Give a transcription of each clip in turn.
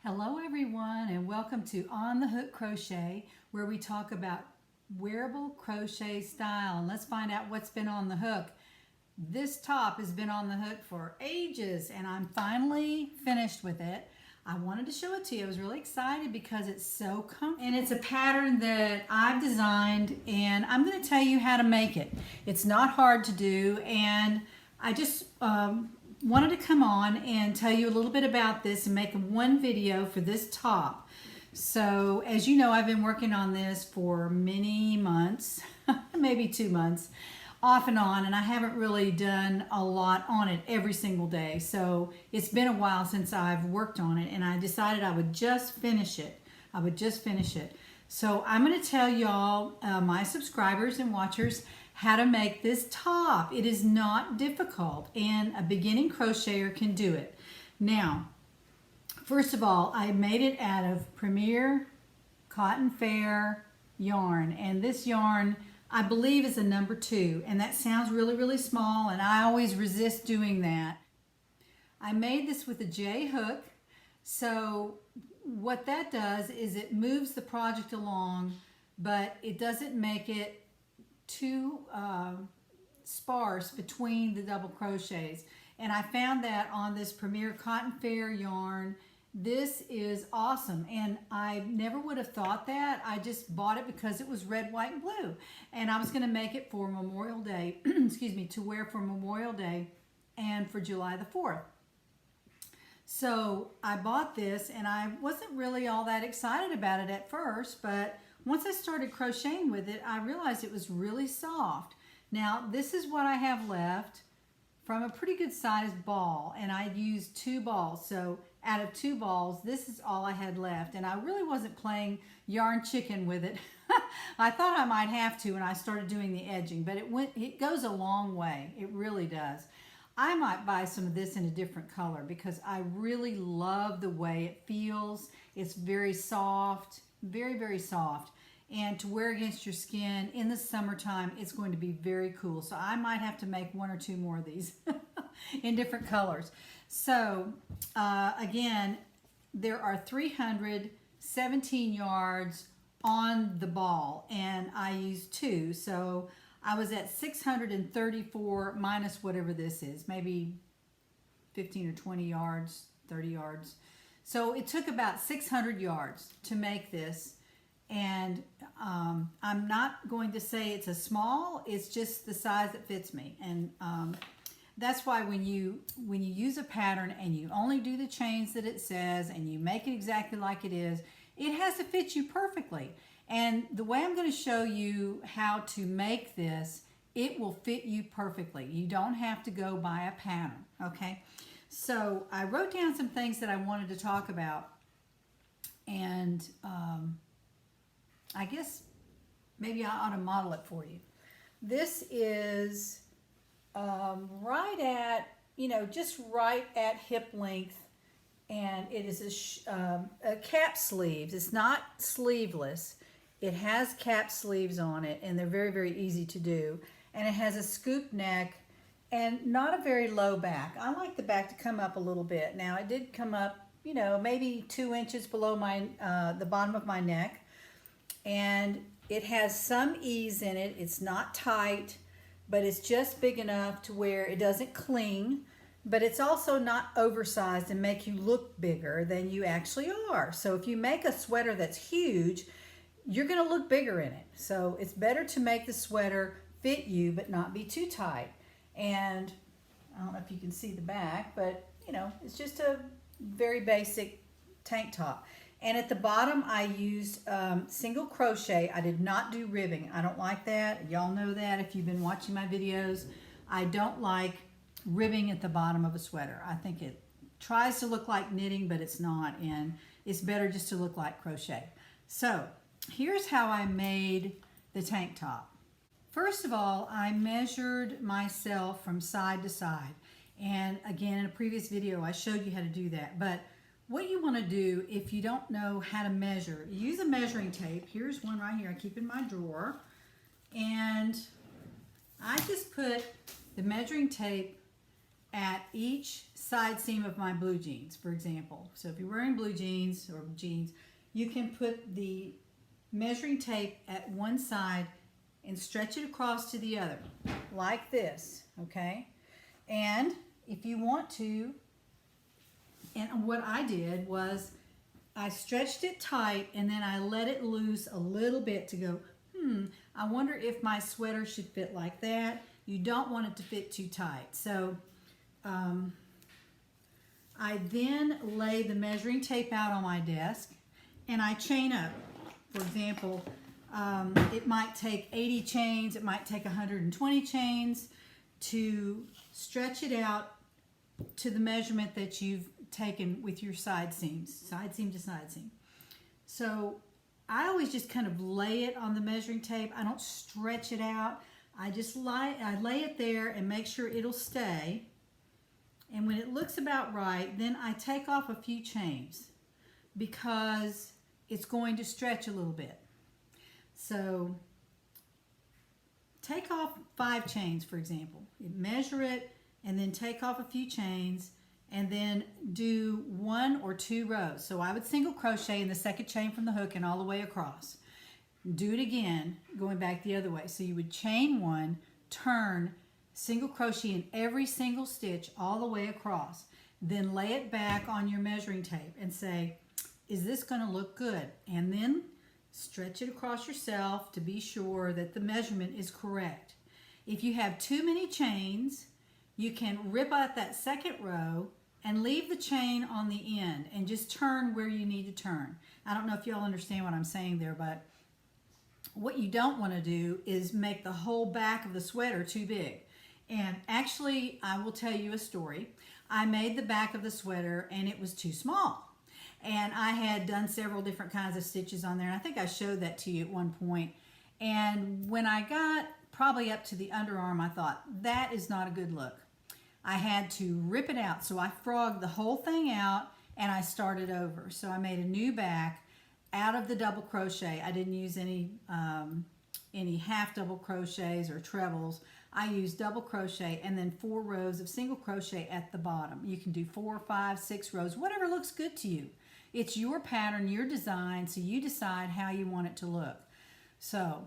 Hello everyone, and welcome to On the Hook Crochet, where we talk about wearable crochet style. And let's find out what's been on the hook. This top has been on the hook for ages, and I'm finally finished with it. I wanted to show it to you. I was really excited because it's so comfortable. And it's a pattern that I've designed, and I'm going to tell you how to make it. It's not hard to do, and I just wanted to come on and tell you a little bit about this and make one video for this top. So as you know, I've been working on this for many months, maybe 2 months, off and on, and I haven't really done a lot on it every single day. So it's been a while since I've worked on it, and I decided I would just finish it. So I'm going to tell y'all, my subscribers and watchers, how to make this top. It is not difficult, and a beginning crocheter can do it. Now, first of all, I made it out of Premier Cotton Fair yarn, and this yarn I believe is a number 2, and that sounds really, really small, and I always resist doing that. I made this with a J hook, so what that does is it moves the project along, but it doesn't make it too sparse between the double crochets. And I found that on this Premier Cotton Fair yarn. This is awesome, and I never would have thought that. I just bought it because it was red, white, and blue, and I was going to make it for Memorial Day, excuse me, to wear for Memorial Day and for July the 4th. So I bought this, and I wasn't really all that excited about it at first, but once I started crocheting with it, I realized it was really soft. Now, this is what I have left from a pretty good sized ball, and I used 2 balls. So out of 2 balls, this is all I had left, and I really wasn't playing yarn chicken with it. I thought I might have to when I started doing the edging, but it goes a long way. It really does. I might buy some of this in a different color because I really love the way it feels. It's very soft, very, very soft. And to wear against your skin in the summertime, it's going to be very cool. So I might have to make 1 or 2 more of these in different colors. So again, there are 317 yards on the ball, and I used 2. So I was at 634 minus whatever this is, maybe 15 or 20 yards, 30 yards. So it took about 600 yards to make this. And I'm not going to say it's a small, it's just the size that fits me. And that's why when you use a pattern and you only do the chains that it says and you make it exactly like it is, it has to fit you perfectly. And the way I'm going to show you how to make this, it will fit you perfectly. You don't have to go by a pattern, okay? So I wrote down some things that I wanted to talk about, and I guess maybe I ought to model it for you. This is right at, just right at hip length, and it is a cap sleeves. It's not sleeveless. It has cap sleeves on it, and they're very, very easy to do. And it has a scoop neck and not a very low back. I like the back to come up a little bit. Now, it did come up, maybe 2 inches below the bottom of my neck. And it has some ease in it. It's not tight, but it's just big enough to where it doesn't cling, but it's also not oversized and make you look bigger than you actually are. So if you make a sweater that's huge, you're going to look bigger in it. So it's better to make the sweater fit you but not be too tight. And I don't know if you can see the back, but it's just a very basic tank top. And at the bottom, I used single crochet. I did not do ribbing. I don't like that. Y'all know that if you've been watching my videos. I don't like ribbing at the bottom of a sweater. I think it tries to look like knitting, but it's not. And it's better just to look like crochet. So here's how I made the tank top. First of all, I measured myself from side to side. And again, in a previous video, I showed you how to do that. But what you want to do if you don't know how to measure, use a measuring tape. Here's one right here I keep in my drawer. And I just put the measuring tape at each side seam of my blue jeans, for example. So if you're wearing blue jeans or jeans, you can put the measuring tape at one side and stretch it across to the other, like this, okay? And if you want to, and what I did was I stretched it tight and then I let it loose a little bit to go, I wonder if my sweater should fit like that. You don't want it to fit too tight. So I then lay the measuring tape out on my desk and I chain up. For example, it might take 80 chains, it might take 120 chains to stretch it out to the measurement that you've taken with your side seams, side seam to side seam. So I always just kind of lay it on the measuring tape. I don't stretch it out. I lay it there and make sure it'll stay. And when it looks about right, then I take off a few chains because it's going to stretch a little bit. So take off 5 chains, for example. Measure it and then take off a few chains and then do 1 or 2 rows. So I would single crochet in the second chain from the hook and all the way across. Do it again, going back the other way. So you would chain 1, turn, single crochet in every single stitch all the way across. Then lay it back on your measuring tape and say, is this going to look good? And then stretch it across yourself to be sure that the measurement is correct. If you have too many chains, you can rip out that second row and leave the chain on the end and just turn where you need to turn. I don't know if y'all understand what I'm saying there, but what you don't want to do is make the whole back of the sweater too big. And actually, I will tell you a story. I made the back of the sweater and it was too small. And I had done several different kinds of stitches on there. And I think I showed that to you at one point. And when I got probably up to the underarm, I thought, that is not a good look. I had to rip it out. So I frogged the whole thing out and I started over. So I made a new back out of the double crochet. I didn't use any half double crochets or trebles. I used double crochet and then 4 rows of single crochet at the bottom. You can do 4, 5, 6 rows, whatever looks good to you. It's your pattern, your design, so you decide how you want it to look. So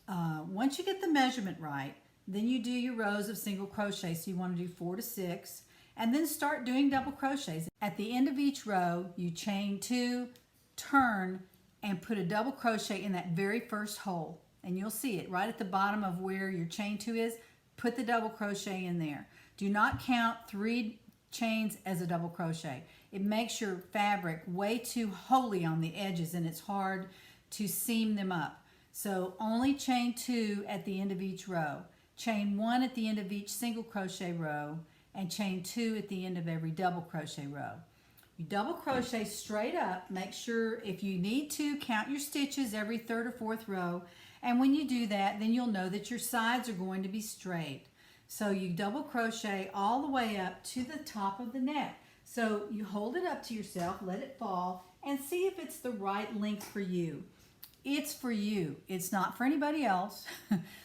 once you get the measurement right, then you do your rows of single crochet. So you want to do 4 to 6 and then start doing double crochets. At the end of each row, you chain 2, turn, and put a double crochet in that very first hole. And you'll see it right at the bottom of where your chain 2 is. Put the double crochet in there. Do not count 3 chains as a double crochet. It makes your fabric way too holey on the edges and it's hard to seam them up. So only chain 2 at the end of each row. Chain 1 at the end of each single crochet row and chain 2 at the end of every double crochet row. You double crochet straight up. Make sure if you need to, count your stitches every 3rd or 4th row. And when you do that, then you'll know that your sides are going to be straight. So you double crochet all the way up to the top of the neck. So you hold it up to yourself, let it fall, and see if it's the right length for you. It's for you. It's not for anybody else.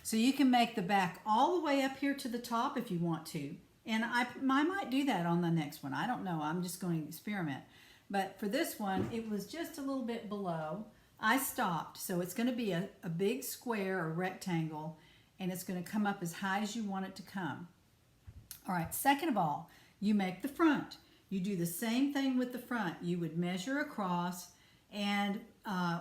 So you can make the back all the way up here to the top if you want to. And I might do that on the next one. I don't know. I'm just going to experiment. But for this one, it was just a little bit below. I stopped. So it's going to be a big square or rectangle, and it's going to come up as high as you want it to come. All right, second of all, you make the front. You do the same thing with the front. You would measure across, and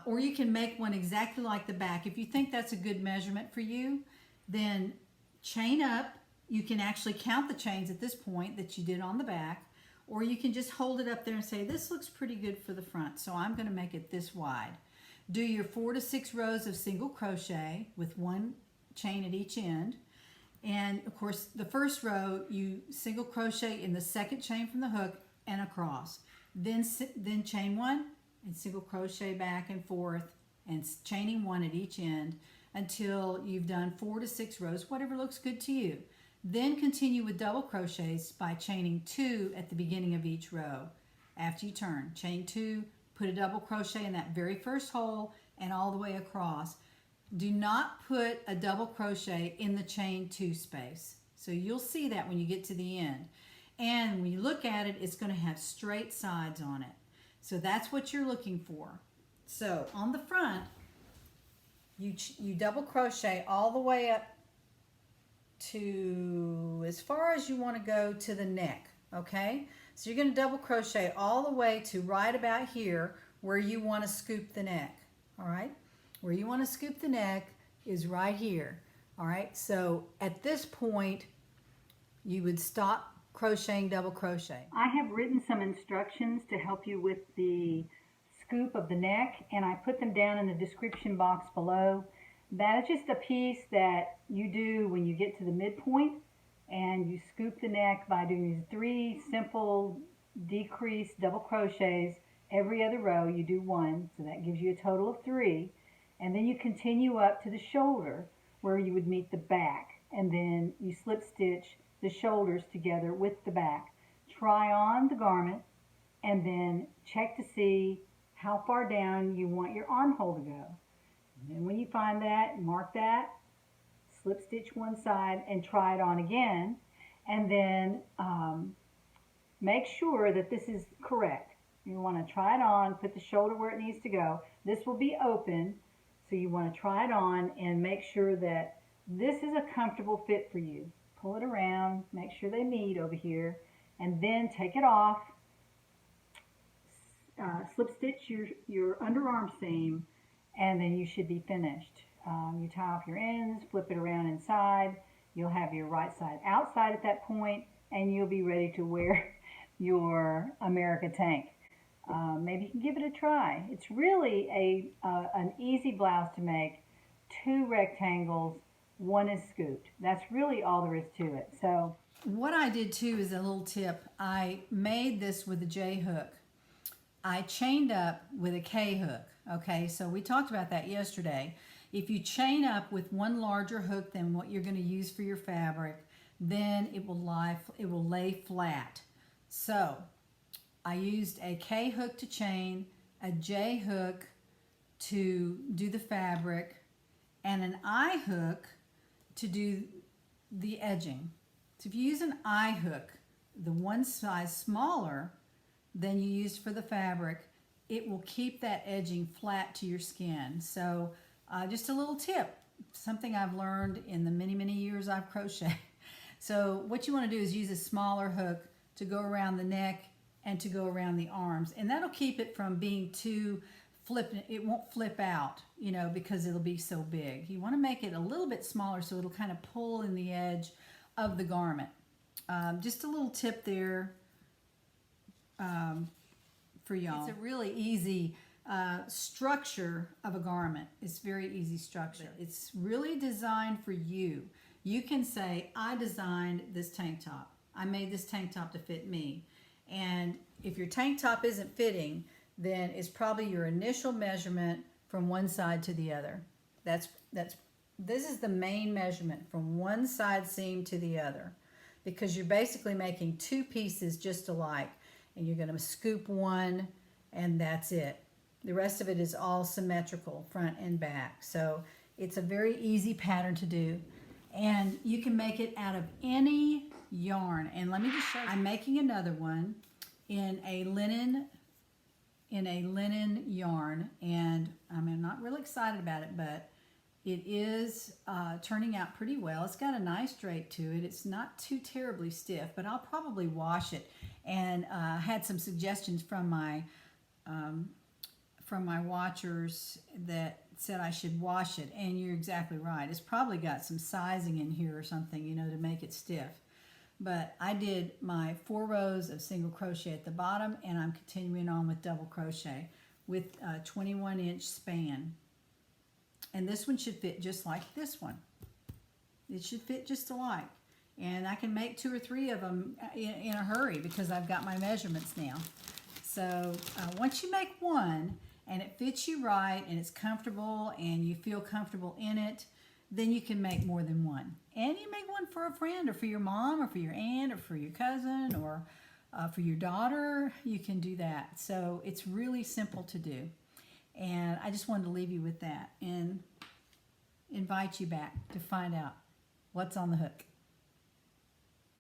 or you can make one exactly like the back. If you think that's a good measurement for you, then chain up. You can actually count the chains at this point that you did on the back, or you can just hold it up there and say, this looks pretty good for the front, so I'm going to make it this wide. Do your 4 to 6 rows of single crochet with 1 chain at each end. And of course, the first row, you single crochet in the second chain from the hook and across. Then chain 1 and single crochet back and forth and chaining 1 at each end until you've done 4 to 6 rows, whatever looks good to you. Then continue with double crochets by chaining 2 at the beginning of each row. After you turn, chain 2, put a double crochet in that very first hole and all the way across. Do not put a double crochet in the chain 2 space. So you'll see that when you get to the end. And when you look at it, it's going to have straight sides on it. So that's what you're looking for. So on the front, you double crochet all the way up to as far as you want to go to the neck, okay? So you're going to double crochet all the way to right about here where you want to scoop the neck, all right? Where you want to scoop the neck is right here, all right? So at this point, you would stop crocheting double crochet. I have written some instructions to help you with the scoop of the neck, and I put them down in the description box below. That is just a piece that you do when you get to the midpoint, and you scoop the neck by doing these 3 simple decreased double crochets. Every other row you do 1, so that gives you a total of 3, and then you continue up to the shoulder where you would meet the back, and then you slip stitch the shoulders together with the back. Try on the garment and then check to see how far down you want your armhole to go. And then when you find that, mark that, slip stitch one side and try it on again, and then make sure that this is correct. You want to try it on, put the shoulder where it needs to go. This will be open, so you want to try it on and make sure that this is a comfortable fit for you. Pull it around, make sure they meet over here, and then take it off, slip stitch your underarm seam, and then you should be finished. You tie off your ends, flip it around inside, you'll have your right side outside at that point, and you'll be ready to wear your America tank. Maybe you can give it a try. It's really an easy blouse to make. 2 rectangles, 1 is scooped. That's really all there is to it. So what I did too is a little tip. I made this with a J hook. I chained up with a K hook. Okay, so we talked about that yesterday. If you chain up with 1 larger hook than what you're going to use for your fabric, then it will lay flat. So I used a K hook to chain, a J hook to do the fabric, and an I hook to do the edging. So if you use an I hook, the one size smaller than you used for the fabric, it will keep that edging flat to your skin. So just a little tip, something I've learned in the many, many years I've crocheted. So what you want to do is use a smaller hook to go around the neck and to go around the arms. And that'll keep it from being too flipped. It won't flip out, you know, because it'll be so big. You want to make it a little bit smaller so it'll kind of pull in the edge of the garment. Just a little tip there for y'all. It's a really easy structure of a garment. It's very easy structure. It's really designed for you. You can say, I designed this tank top. I made this tank top to fit me. And if your tank top isn't fitting, then it's probably your initial measurement from one side to the other. This is the main measurement from one side seam to the other, because you're basically making 2 pieces just alike, and you're going to scoop one, and that's it. The rest of it is all symmetrical, front and back. So it's a very easy pattern to do, and you can make it out of any yarn. And let me just show you. I'm making another one in a linen yarn, and I'm not really excited about it, but it is turning out pretty well. It's got a nice drape to it. It's not too terribly stiff, but I'll probably wash it. And had some suggestions from my watchers that said I should wash it, and you're exactly right. It's probably got some sizing in here or something, you know, to make it stiff. But I did my 4 rows of single crochet at the bottom, and I'm continuing on with double crochet with a 21-inch span. And this one should fit just like this one. It should fit just alike. And I can make 2 or 3 of them in a hurry because I've got my measurements now. So once you make one and it fits you right and it's comfortable and you feel comfortable in it, then you can make more than one. And you make one for a friend or for your mom or for your aunt or for your cousin or for your daughter. You can do that. So it's really simple to do. And I just wanted to leave you with that and invite you back to find out what's on the hook.